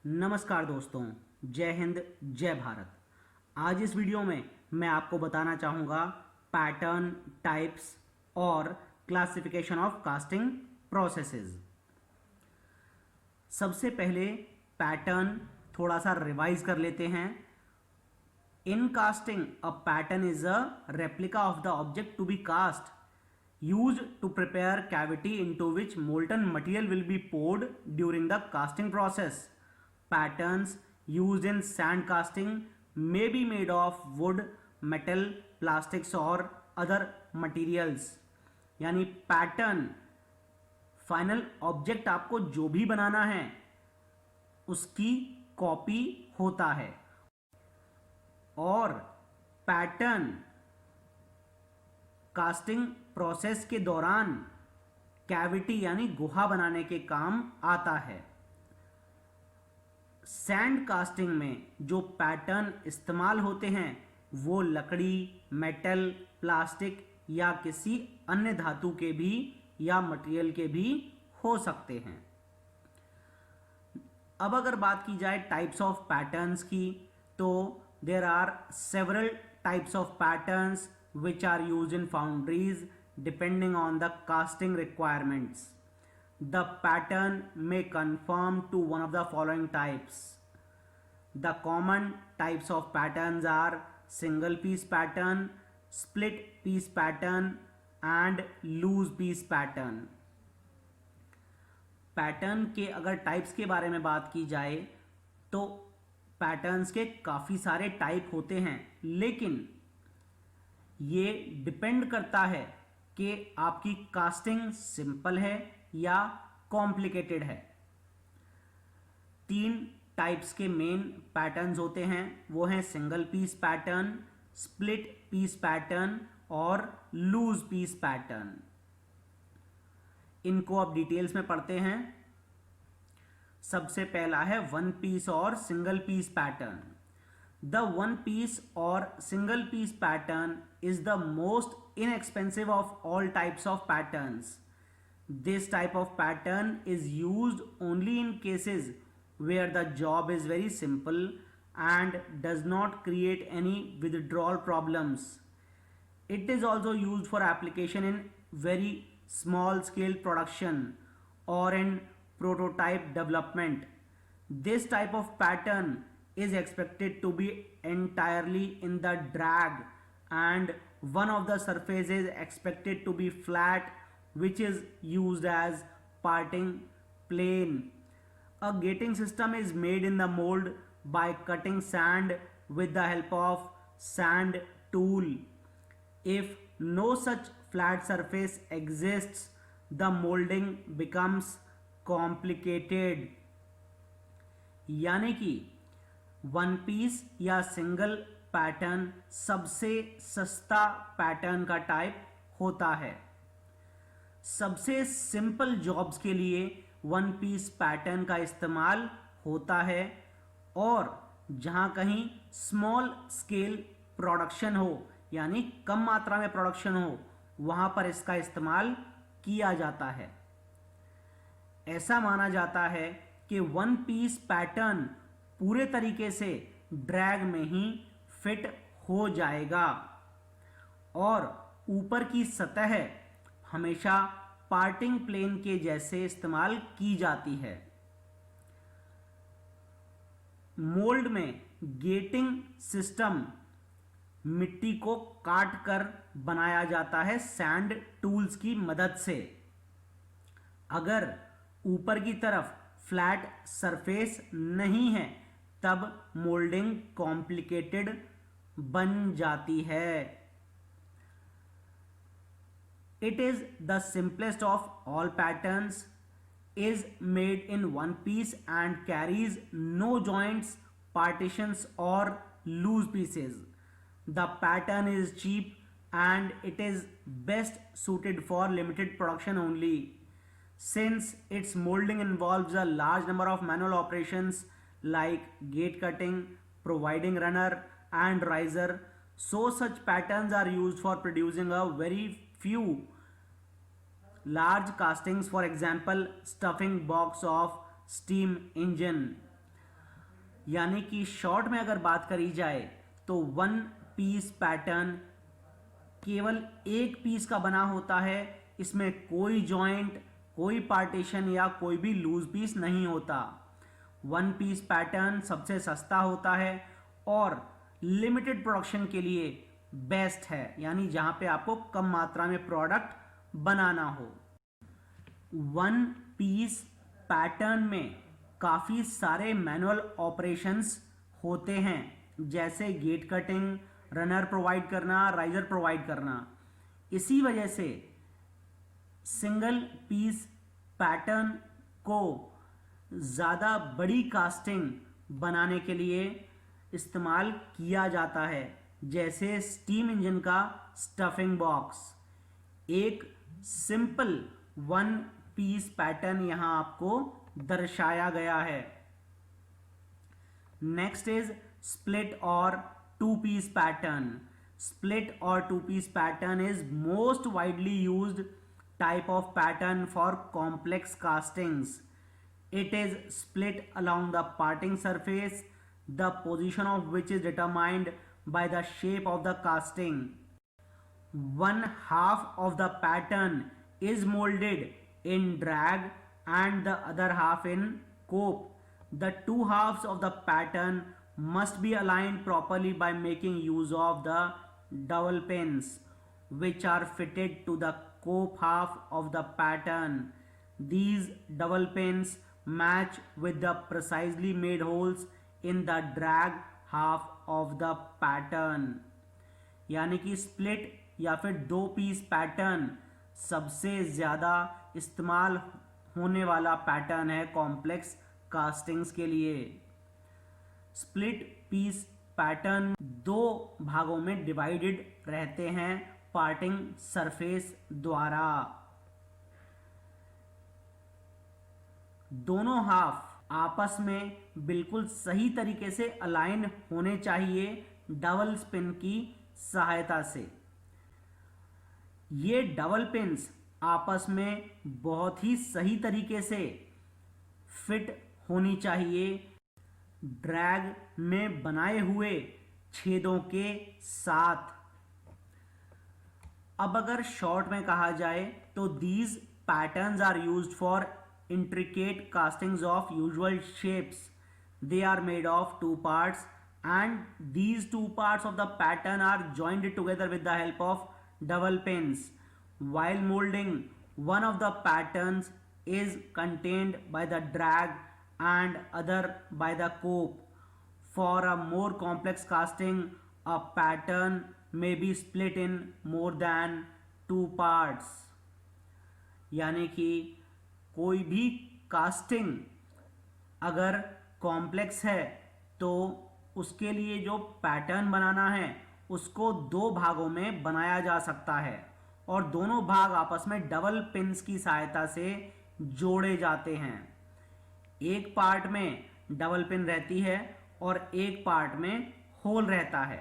नमस्कार दोस्तों, जय हिंद जय भारत। आज इस वीडियो में मैं आपको बताना चाहूँगा पैटर्न, टाइप्स और क्लासिफिकेशन ऑफ कास्टिंग प्रोसेसेस। सबसे पहले पैटर्न थोड़ा सा रिवाइज कर लेते हैं। In casting a pattern is a replica of the object to be cast used to prepare cavity into which molten material will be poured during the casting process. Patterns used in sand casting may be made of wood, metal, plastics or other materials. यानी pattern final object आपको जो भी बनाना है उसकी copy होता है, और pattern casting process के दौरान कैविटी यानी गुहा बनाने के काम आता है। सैंड कास्टिंग में जो पैटर्न इस्तेमाल होते हैं वो लकड़ी, मेटल, प्लास्टिक या किसी अन्य धातु के भी या मटेरियल के भी हो सकते हैं। अब अगर बात की जाए टाइप्स ऑफ पैटर्न्स की, तो there are several types of patterns which are used in foundries depending on the casting requirements. The pattern may conform to one of the following types. The common types of patterns are single piece pattern, split piece pattern and loose piece pattern. Pattern के अगर types के बारे में बात की जाए तो patterns के काफ़ी सारे टाइप होते हैं, लेकिन ये डिपेंड करता है कि आपकी कास्टिंग सिंपल है या कॉम्प्लिकेटेड है। 3 टाइप्स के मेन पैटर्न्स होते हैं, वो हैं single piece pattern, split piece pattern और लूज पीस पैटर्न। इनको अब डिटेल्स में पढ़ते हैं। सबसे पहला है वन पीस और single piece pattern. The one piece or single piece pattern is the most inexpensive of all types of patterns. This type of pattern is used only in cases where the job is very simple and does not create any withdrawal problems. It is also used for application in very small scale production or in prototype development. This type of pattern is expected to be entirely in the drag, and one of the surfaces is expected to be flat, which is used as parting plane. A gating system is made in the mold by cutting sand with the help of sand tool. If no such flat surface exists, the molding becomes complicated. यानी कि one piece या single pattern सबसे सस्ता pattern का type होता है। सबसे simple jobs के लिए वन पीस पैटर्न का इस्तेमाल होता है, और जहां कहीं स्मॉल स्केल प्रोडक्शन हो यानी कम मात्रा में प्रोडक्शन हो, वहां पर इसका इस्तेमाल किया जाता है। ऐसा माना जाता है कि वन पीस पैटर्न पूरे तरीके से ड्रैग में ही फिट हो जाएगा, और ऊपर की सतह हमेशा पार्टिंग प्लेन के जैसे इस्तेमाल की जाती है। मोल्ड में गेटिंग सिस्टम मिट्टी को काट कर बनाया जाता है सैंड टूल्स की मदद से। अगर ऊपर की तरफ फ्लैट सरफेस नहीं है तब मोल्डिंग कॉम्प्लिकेटेड बन जाती है। It is the simplest of all patterns, is made in one piece and carries no joints, partitions और loose pieces. The pattern is cheap and it is best suited for limited production only. Since its molding involves a large number of manual operations like gate cutting, providing runner and riser, so such patterns are used for producing a very few large castings, for example stuffing box of steam engine. यानी कि short में अगर बात करी जाए तो one piece pattern केवल एक पीस का बना होता है, इसमें कोई जॉइंट, कोई पार्टीशन या कोई भी लूज पीस नहीं होता। वन पीस पैटर्न सबसे सस्ता होता है और लिमिटेड प्रोडक्शन के लिए बेस्ट है, यानी जहां पे आपको कम मात्रा में प्रोडक्ट बनाना हो। वन पीस पैटर्न में काफ़ी सारे मैनुअल ऑपरेशंस होते हैं, जैसे गेट कटिंग, रनर प्रोवाइड करना, राइजर प्रोवाइड करना। इसी वजह से सिंगल पीस पैटर्न को ज़्यादा बड़ी कास्टिंग बनाने के लिए इस्तेमाल किया जाता है, जैसे स्टीम इंजन का स्टफिंग बॉक्स। एक सिंपल वन पीस पैटर्न यहां आपको दर्शाया गया है। नेक्स्ट इज स्प्लिट और टू पीस पैटर्न। स्प्लिट और two piece pattern is most widely used type of pattern for complex castings. It is split along the parting surface, the position of which is determined by the shape of the casting. One half of the pattern is molded in drag and the other half in cope. The two halves of the pattern must be aligned properly by making use of the dowel pins, which are fitted to the cope half of the pattern. These dowel pins match with the precisely made holes in the drag half of the pattern. यानी कि split या फिर दो piece pattern सबसे ज़्यादा इस्तेमाल होने वाला पैटर्न है कॉम्प्लेक्स कास्टिंग्स के लिए। स्प्लिट पीस पैटर्न दो भागों में डिवाइडेड रहते हैं पार्टिंग सरफेस द्वारा। दोनों हाफ आपस में बिल्कुल सही तरीके से अलाइन होने चाहिए डबल स्पिन की सहायता से। ये डबल पिन्स आपस में बहुत ही सही तरीके से फिट होनी चाहिए ड्रैग में बनाए हुए छेदों के साथ। अब अगर शॉर्ट में कहा जाए तो these patterns are used for intricate castings of usual shapes. They are made of two parts and these two parts of the pattern are joined together with the help of double pins. While molding, one of the patterns is contained by the drag and other by the cope. For a more complex casting, a pattern may be split in more than two parts. यानी कि कोई भी casting अगर complex है तो उसके लिए जो पैटर्न बनाना है उसको दो भागों में बनाया जा सकता है और दोनों भाग आपस में डबल पिन्स की सहायता से जोड़े जाते हैं। एक पार्ट में डबल पिन रहती है और एक पार्ट में होल रहता है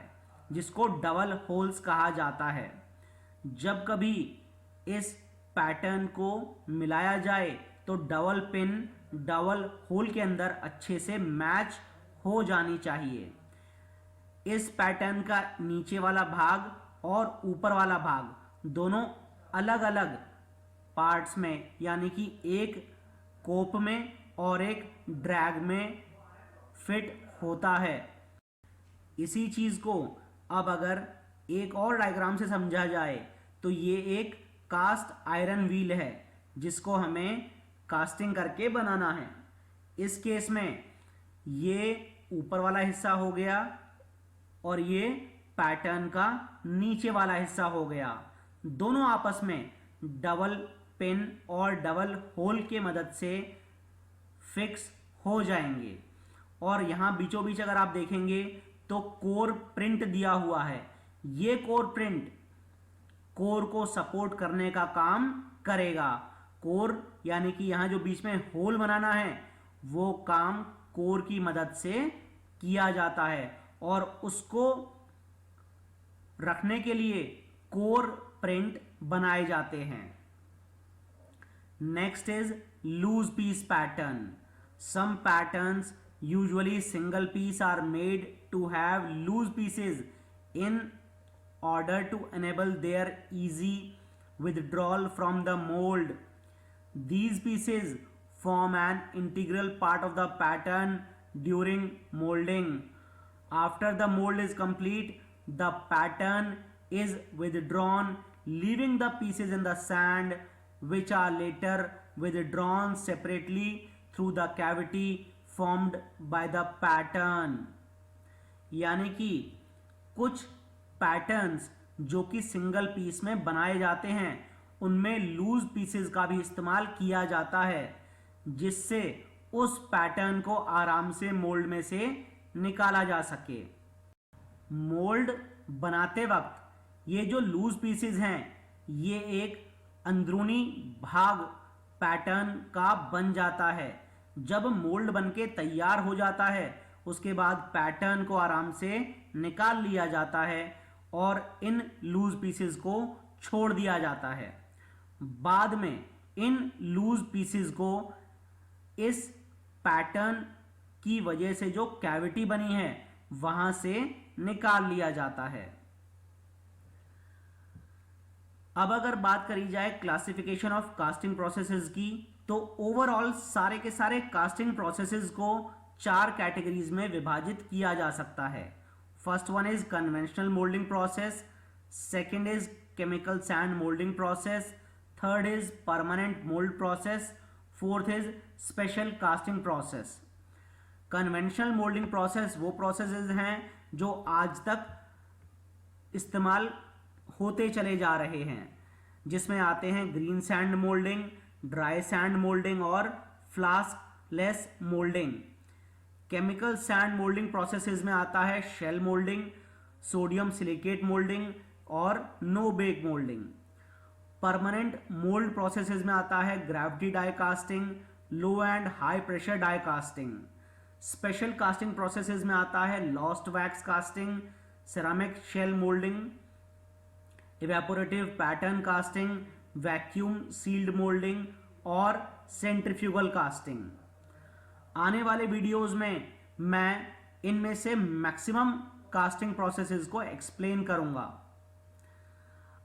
जिसको डबल होल्स कहा जाता है। जब कभी इस पैटर्न को मिलाया जाए तो डबल पिन डबल होल के अंदर अच्छे से मैच हो जानी चाहिए। इस पैटर्न का नीचे वाला भाग और ऊपर वाला भाग दोनों अलग अलग पार्ट्स में यानी कि एक कोप में और एक ड्रैग में फिट होता है। इसी चीज़ को अब अगर एक और डायग्राम से समझा जाए तो ये एक कास्ट आयरन व्हील है जिसको हमें कास्टिंग करके बनाना है। इस केस में ये ऊपर वाला हिस्सा हो गया और ये पैटर्न का नीचे वाला हिस्सा हो गया। दोनों आपस में डबल पिन और डबल होल के मदद से फिक्स हो जाएंगे। और यहाँ बीचों बीच अगर आप देखेंगे तो कोर प्रिंट दिया हुआ है। ये कोर प्रिंट कोर को सपोर्ट करने का काम करेगा। कोर यानी कि यहाँ जो बीच में होल बनाना है वो काम कोर की मदद से किया जाता है और उसको रखने के लिए कोर प्रिंट बनाए जाते हैं। Next is loose piece pattern. Some patterns Usually single piece are made to have loose pieces in order to enable their easy withdrawal from the mold. These pieces form an integral part of the pattern during molding. After the mold is complete, the pattern is withdrawn, leaving the pieces in the sand, which are later withdrawn separately through the cavity formed by the pattern. यानी कि कुछ patterns जो कि single piece में बनाए जाते हैं उनमें लूज पीसेस का भी इस्तेमाल किया जाता है, जिससे उस पैटर्न को आराम से मोल्ड में से निकाला जा सके। मोल्ड बनाते वक्त ये जो लूज पीसेस हैं ये एक अंदरूनी भाग पैटर्न का बन जाता है। जब मोल्ड बनके तैयार हो जाता है उसके बाद पैटर्न को आराम से निकाल लिया जाता है और इन लूज पीसेस को छोड़ दिया जाता है। बाद में इन लूज पीसेस को इस पैटर्न की वजह से जो कैविटी बनी है वहां से निकाल लिया जाता है। अब अगर बात करी जाए क्लासिफिकेशन ऑफ कास्टिंग प्रोसेसेस की, तो ओवरऑल सारे के सारे कास्टिंग प्रोसेसेस को 4 कैटेगरीज में विभाजित किया जा सकता है। First one is conventional moulding process, second is chemical sand moulding process, third is permanent mould process, fourth is special casting process. Conventional moulding process वो प्रोसेसेस हैं जो आज तक इस्तेमाल होते चले जा रहे हैं, जिसमें आते हैं green sand moulding, dry sand moulding और flaskless moulding. Chemical sand moulding processes में आता है shell moulding, sodium silicate moulding और no bake moulding. Permanent mould processes में आता है gravity die casting, low and high pressure die casting. Special casting processes में आता है lost wax casting, ceramic shell moulding, evaporative pattern casting, vacuum sealed moulding और centrifugal casting. आने वाले videos में मैं इनमें से मैक्सिमम कास्टिंग प्रोसेसेस को एक्सप्लेन करूंगा।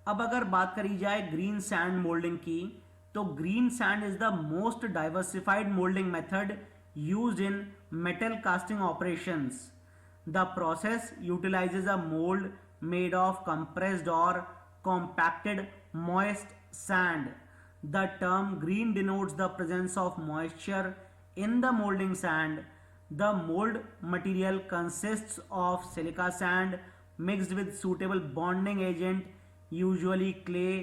अब अगर बात करी जाए ग्रीन सैंड मोल्डिंग की, तो green sand is the most diversified moulding method used in metal casting operations. The process utilises a mould made of compressed or compacted moist sand. The term green denotes the presence of moisture in the molding sand. The mold material consists of silica sand mixed with suitable bonding agent, usually clay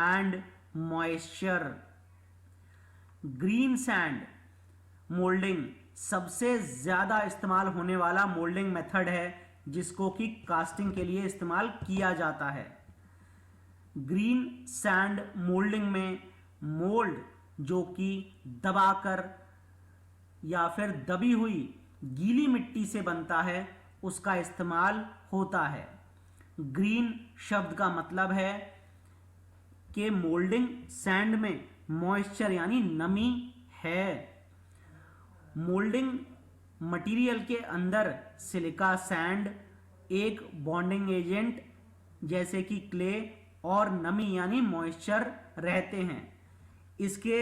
and moisture. Green sand moulding सबसे ज्यादा इस्तेमाल होने वाला moulding method है जिसको कि casting के लिए इस्तेमाल किया जाता है। ग्रीन सैंड मोल्डिंग में मोल्ड जो कि दबाकर या फिर दबी हुई गीली मिट्टी से बनता है उसका इस्तेमाल होता है। ग्रीन शब्द का मतलब है कि मोल्डिंग सैंड में मॉइस्चर यानी नमी है। मोल्डिंग मटेरियल के अंदर सिलिका सैंड, एक बॉन्डिंग एजेंट जैसे कि क्ले और नमी यानी मॉइस्चर रहते हैं। इसके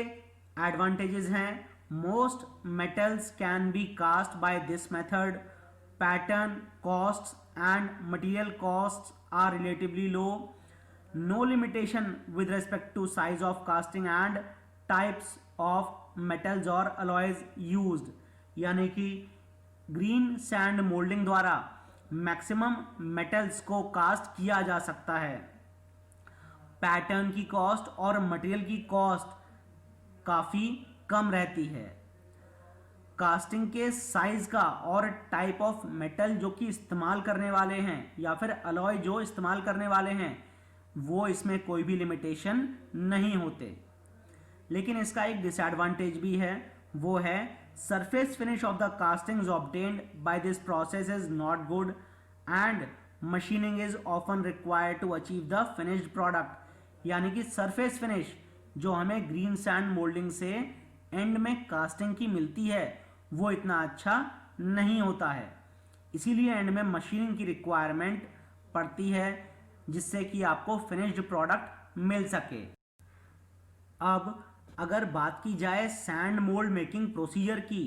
एडवांटेजेस हैं most metals can be cast by this method, pattern costs and material costs are relatively low, no limitation with respect to size of casting and types of metals और alloys used. यानी कि green sand moulding द्वारा maximum metals को cast किया जा सकता है। Pattern की कॉस्ट और मटेरियल की कॉस्ट काफी कम रहती है। कास्टिंग के साइज का और टाइप ऑफ मेटल जो कि इस्तेमाल करने वाले हैं या फिर अलॉय जो इस्तेमाल करने वाले हैं वो इसमें कोई भी लिमिटेशन नहीं होते। लेकिन इसका एक डिसएडवांटेज भी है, वो है surface finish of the castings obtained by this process is not good and machining is often required to achieve the finished product। यानी कि surface finish जो हमें ग्रीन सैंड मोल्डिंग से एंड में कास्टिंग की मिलती है वो इतना अच्छा नहीं होता है, इसीलिए एंड में मशीनिंग की रिक्वायरमेंट पड़ती है जिससे कि आपको फिनिश्ड प्रोडक्ट मिल सके। अब अगर बात की जाए सैंड मोल्ड मेकिंग प्रोसीजर की,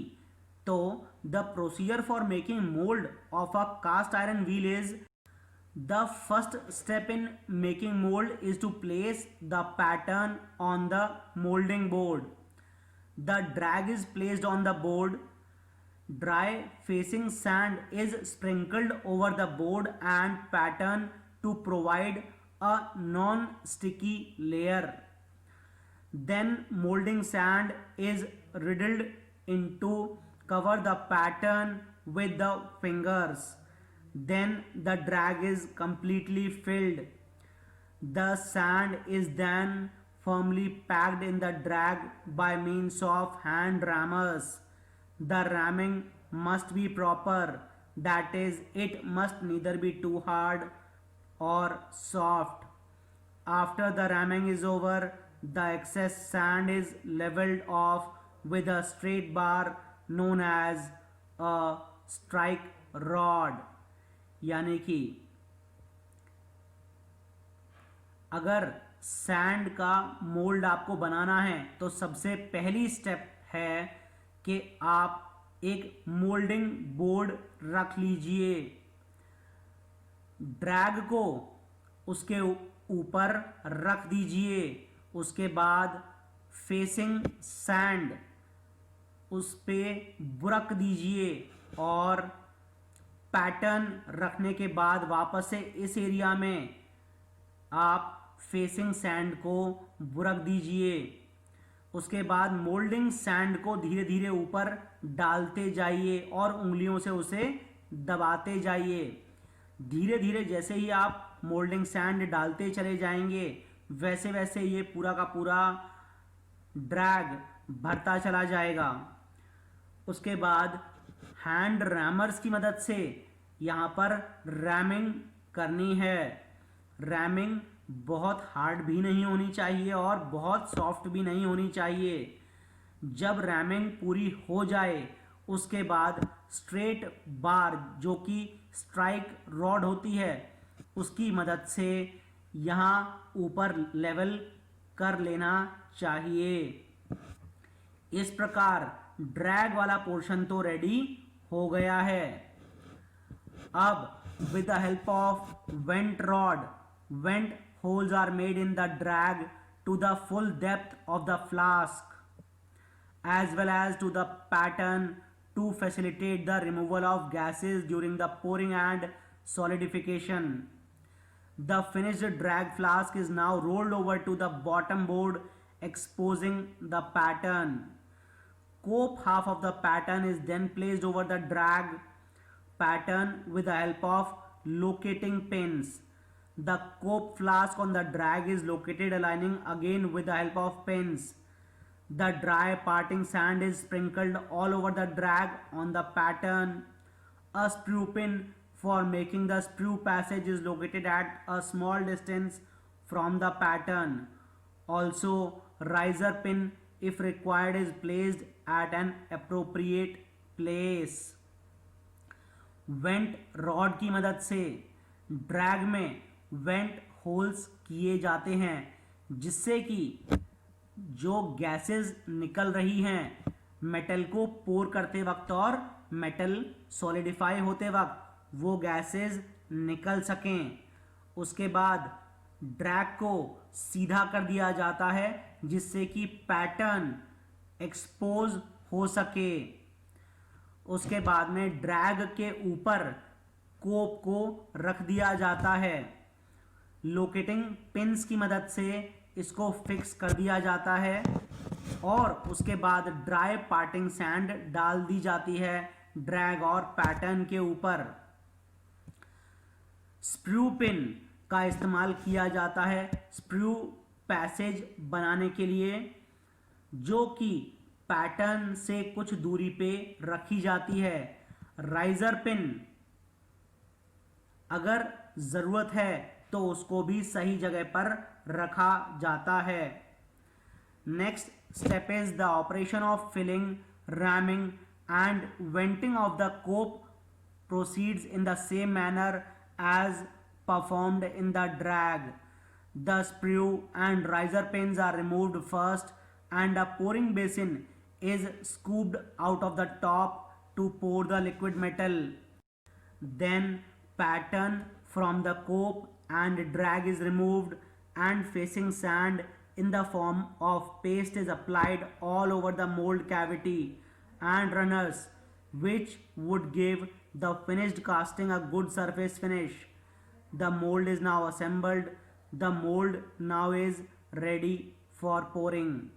तो the procedure for making mould of a cast iron wheel is the first step in making mould is to place the pattern on the moulding board. The drag is placed on the board. Dry facing sand is sprinkled over the board and pattern to provide a non-sticky layer. Then molding sand is riddled into cover the pattern with the fingers. Then the drag is completely filled. The sand is then firmly packed in the drag by means of hand rammers. The ramming must be proper, that is, it must neither be too hard or soft. After the ramming is over, the excess sand is leveled off with a straight bar known as a strike rod. यानी कि अगर sand का mould आपको बनाना है तो सबसे पहली step है कि आप एक मोल्डिंग बोर्ड रख लीजिए, ड्रैग को उसके ऊपर रख दीजिए, उसके बाद फेसिंग सैंड उस पे बुरक दीजिए और पैटर्न रखने के बाद वापस से इस एरिया में आप फेसिंग सैंड को बुरक दीजिए। उसके बाद मोल्डिंग सैंड को धीरे धीरे ऊपर डालते जाइए और उंगलियों से उसे दबाते जाइए। धीरे धीरे जैसे ही आप मोल्डिंग सैंड डालते चले जाएंगे वैसे वैसे ये पूरा का पूरा ड्रैग भरता चला जाएगा। उसके बाद हैंड रैमर्स की मदद से यहाँ पर रैमिंग करनी है। रैमिंग बहुत हार्ड भी नहीं होनी चाहिए और बहुत सॉफ्ट भी नहीं होनी चाहिए। जब रैमिंग पूरी हो जाए उसके बाद स्ट्रेट बार जो कि स्ट्राइक रॉड होती है उसकी मदद से यहाँ ऊपर लेवल कर लेना चाहिए। इस प्रकार ड्रैग वाला पोर्शन तो रेडी हो गया है। अब with the help of went rod, went holes are made in the drag to the full depth of the flask as well as to the pattern to facilitate the removal of gases during the pouring and solidification. The finished drag flask is now rolled over to the bottom board, exposing the pattern. Cope half of the pattern is then placed over the drag pattern with the help of locating pins. The cope flask on the drag is located aligning again with the help of pins. The dry parting sand is sprinkled all over the drag on the pattern. A sprue pin for making the sprue passage is located at a small distance from the pattern. Also, riser pin, if required, is placed at an appropriate place. Went rod की मदद से drag में went holes किए जाते हैं जिससे कि जो गैसेस निकल रही हैं मेटल को पोर करते वक्त और मेटल सॉलिडिफाई होते वक्त वो गैसेस निकल सकें। उसके बाद ड्रैग को सीधा कर दिया जाता है जिससे कि पैटर्न एक्सपोज हो सके। उसके बाद में ड्रैग के ऊपर कोप को रख दिया जाता है। लोकेटिंग पिन्स की मदद से इसको फिक्स कर दिया जाता है और उसके बाद ड्राई पार्टिंग सैंड डाल दी जाती है ड्रैग और पैटर्न के ऊपर। स्प्रू पिन का इस्तेमाल किया जाता है स्प्रू पैसेज बनाने के लिए जो कि पैटर्न से कुछ दूरी पे रखी जाती है। राइजर पिन अगर ज़रूरत है तो उसको भी सही जगह पर रखा जाता है। Next step is the operation of filling, ramming, and venting of the cope proceeds in the same manner as performed in the drag. The sprue and riser pins are removed first and a pouring basin is scooped out of the top to pour the liquid metal. Then pattern from the cope and drag is removed and facing sand in the form of paste is applied all over the mold cavity and runners, which would give the finished casting a good surface finish. The mold is now assembled. The mold now is ready for pouring.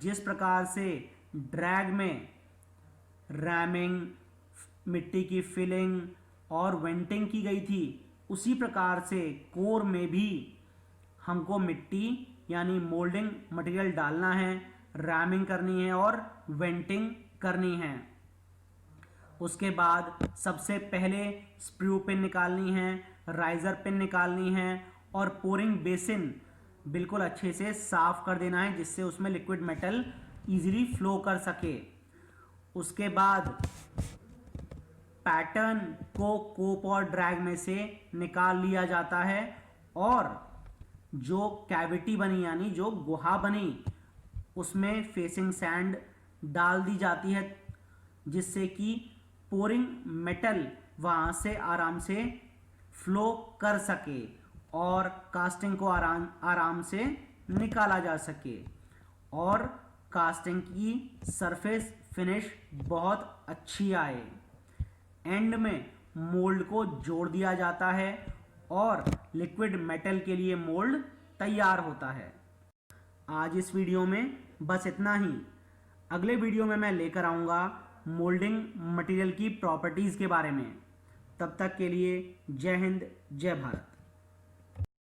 जिस प्रकार से drag में rhyming, मिट्टी की filling और वेंटिंग की गई थी, उसी प्रकार से कोर में भी हमको मिट्टी यानी मोल्डिंग मटेरियल डालना है, रैमिंग करनी है और वेंटिंग करनी है। उसके बाद सबसे पहले स्प्रू पिन निकालनी है, राइजर पिन निकालनी है और पोरिंग बेसिन बिल्कुल अच्छे से साफ कर देना है जिससे उसमें लिक्विड मेटल इजीली फ्लो कर सके। उसके बाद पैटर्न को कोप और ड्रैग में से निकाल लिया जाता है और जो कैविटी बनी यानी जो गुहा बनी उसमें फेसिंग सैंड डाल दी जाती है जिससे कि पोरिंग मेटल वहाँ से आराम से फ्लो कर सके और कास्टिंग को आराम से निकाला जा सके और कास्टिंग की सरफेस फिनिश बहुत अच्छी आए। एंड में मोल्ड को जोड़ दिया जाता है और लिक्विड मेटल के लिए मोल्ड तैयार होता है। आज इस वीडियो में बस इतना ही। अगले वीडियो में मैं लेकर आऊँगा मोल्डिंग मटेरियल की प्रॉपर्टीज़ के बारे में। तब तक के लिए जय हिंद, जय भारत।